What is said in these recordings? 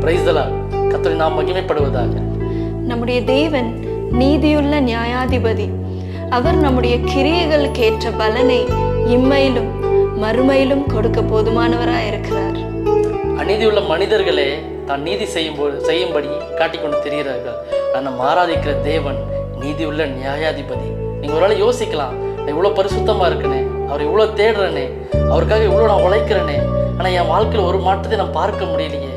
Praise the Lord. கர்த்தரின் நாமம் மகிமைப்படுவதாக. நம்முடைய தேவன் நீதியுள்ள நியாயாதிபதி. அவர் நம்முடைய கிரியைகளுக்கு ஏற்ற பலனை இம்மையிலும் மறுமையிலும் கொடுக்க போதுமானவராய் இருக்கிறார். அநீதியுள்ள மனிதர்களே தான் நீதி செய்யும்படி காட்டிக்கொண்டு தெரிகிறார்கள். நம்ம ஆராதிக்கிற தேவன் நீதியுள்ள நியாயாதிபதி. நீங்கள் ஒரு வேளை யோசிக்கலாம், நான் இவ்வளோ பரிசுத்தமாக இருக்கனே, அவர் இவ்வளோ தேடுறேனே, அவருக்காக இவ்வளோ நான் உழைக்கிறேனே, ஆனால் என் வாழ்க்கையில் ஒரு மாற்றத்தை நான் பார்க்க முடியலையே,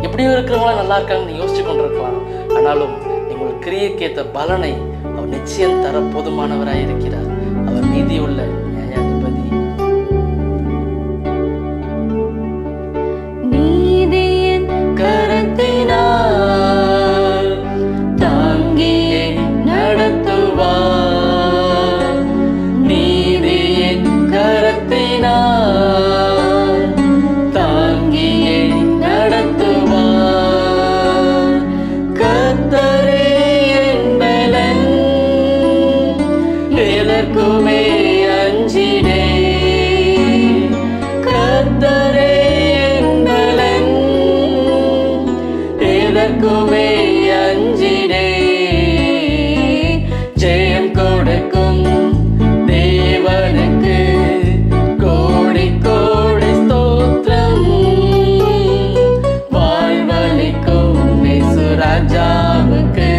எப்படியும் இருக்கிறவங்களாம் நல்லா இருக்காங்கன்னு யோசிச்சு கொண்டிருக்கலாம். ஆனாலும் நீங்கள் கிரியைக்கேற்ற பலனை அவர் நிச்சயம் தர போதுமானவராக இருக்கிறார். அவர் நீதியுள்ள நியாயாதிபதி. நீதியின் கரத்தினால் தாங்கியே நடத்துவார். நீதியின் கரத்தினால் தாங்கியே நடத்துவார். கர்த்தரே என் பலன், எதற்குமே அஞ்சிடே. கர்த்தரே என் பலன், எதற்குமே அஞ்சிடே. ஜெயம் கொடுக்கும் தேவனுக்கு கோடி கோடி ஸ்தோத்திரம். வாழ்வளிக்கும் இயேசு ராஜாவுக்கு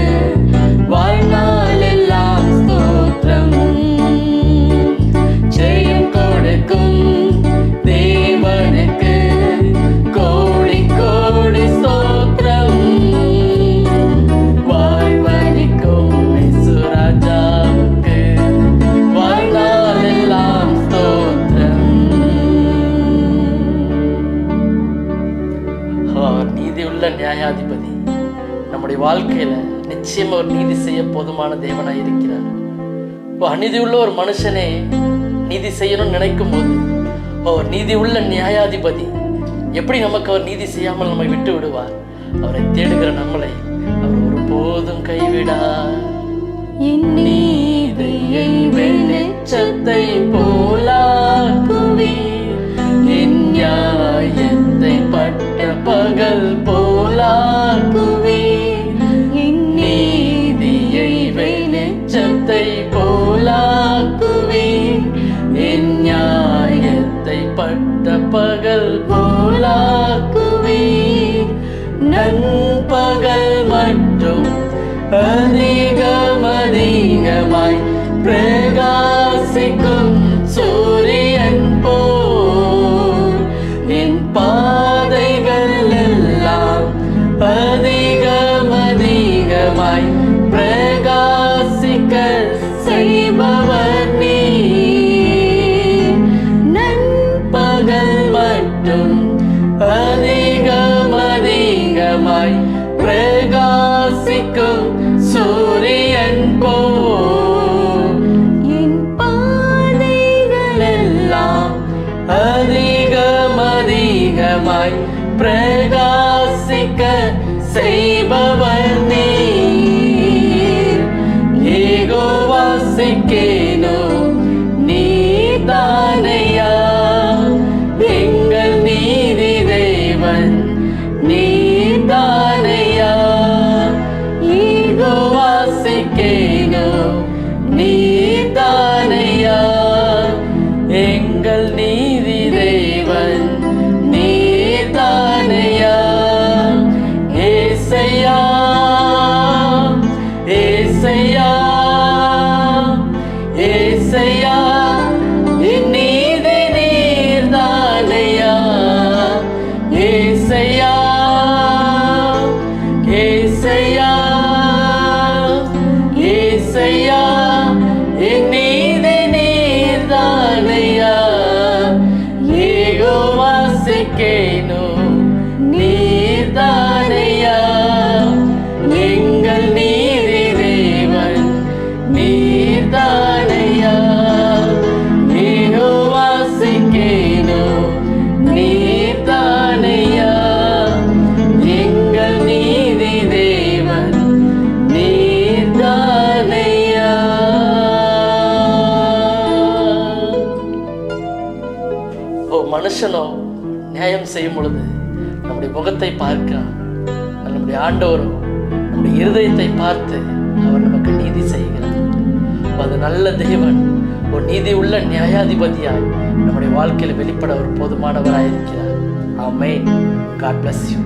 வாழ்நாள் எல்லாம் ஸ்தோத்திரம். ஜெயம் கொடுக்கும் தேவனுக்கு கோடி கோடி ஸ்தோத்திரம். வாழ்வளிக்கும் இயேசு ராஜாவுக்கு வாழ்நாள் எல்லாம் ஸ்தோத்திரம். அவர் நீதியுள்ள நியாயாதிபதி. நம்முடைய வாழ்க்கையில நிச்சயம் அவர் நீதி செய்ய போதுமான தேவனாய் இருக்கிறார். அநீதியுள்ள ஒரு மனுஷனே நீதி செய்யணும்னு நினைக்கும் போது அவர் நீதியுள்ள நியாயாதிபதி. எப்படி நமக்கு அவர் நீதி செய்யாமல் நம்மை விட்டு விடுவார்? அவரை தேடுகிற நம்மளை அவர் ஒருபோதும் கைவிடார். நீதியை வெளிச்சத்தை போலாக்குவீர், என் நியாயத்தை பட்ட பகல் போலாக்குவீர். நீதியை வெளிச்சத்தை போலாக்குவீர், என் நியாயத்தை பட்ட பகல் போலாக்குவீர். நண்பகல் மட்டும் அதிகமாய் பிரகாசிக்கும் சூரியன் போல் என் பாதைகள் எல்லாம் அதிகமாய் பிரகாசிக்க செய்பவர் நீ. நண்பகல் மட்டும் அதிகமாய் பிரகாசிக்கும் சூரியன் போல் என் பாதைகள் எல்லாம் அதிகமாய் பிரகாசிக்க செய்பவர் நீ. யெகோவா சிக்கேனோ நீதானையா, எங்கள் நீதி தேவன் நீதானையா. யெகோவா சிக்கேனோ நீதானையா, எங்கள் நீதி தேவன் நீதானையா. ஏசையா ஏசையா ஏசையா, என் நீதி நீர்தானையா. ஏசையா ஏசையா ஏசையா, என் நீதி நீர்தானையா. யெகோவா சிக்கேனோ நீர்தானையா, எங்கள் நீதி தேவன் நீர்தானையா. யெகோவா சிக்கேனோ நீர்தானையா, எங்கள் நீதி தேவன் நீர்தானையா. மனுஷனோ நியாயம் செய்யும் பொழுது நம்முடைய முகத்தை பார்க்கிறான். நம்முடைய ஆண்டவரும் நம்முடைய இருதயத்தை பார்த்து அவர் நமக்கு நீதி செய்கிறார். அது நல்ல தேவன் ஒரு நீதி உள்ள நியாயாதிபதியாய் நம்முடைய வாழ்க்கையில் வெளிப்பட ஒரு போதுமானவராயிருக்கிறார். ஆமென். God bless you.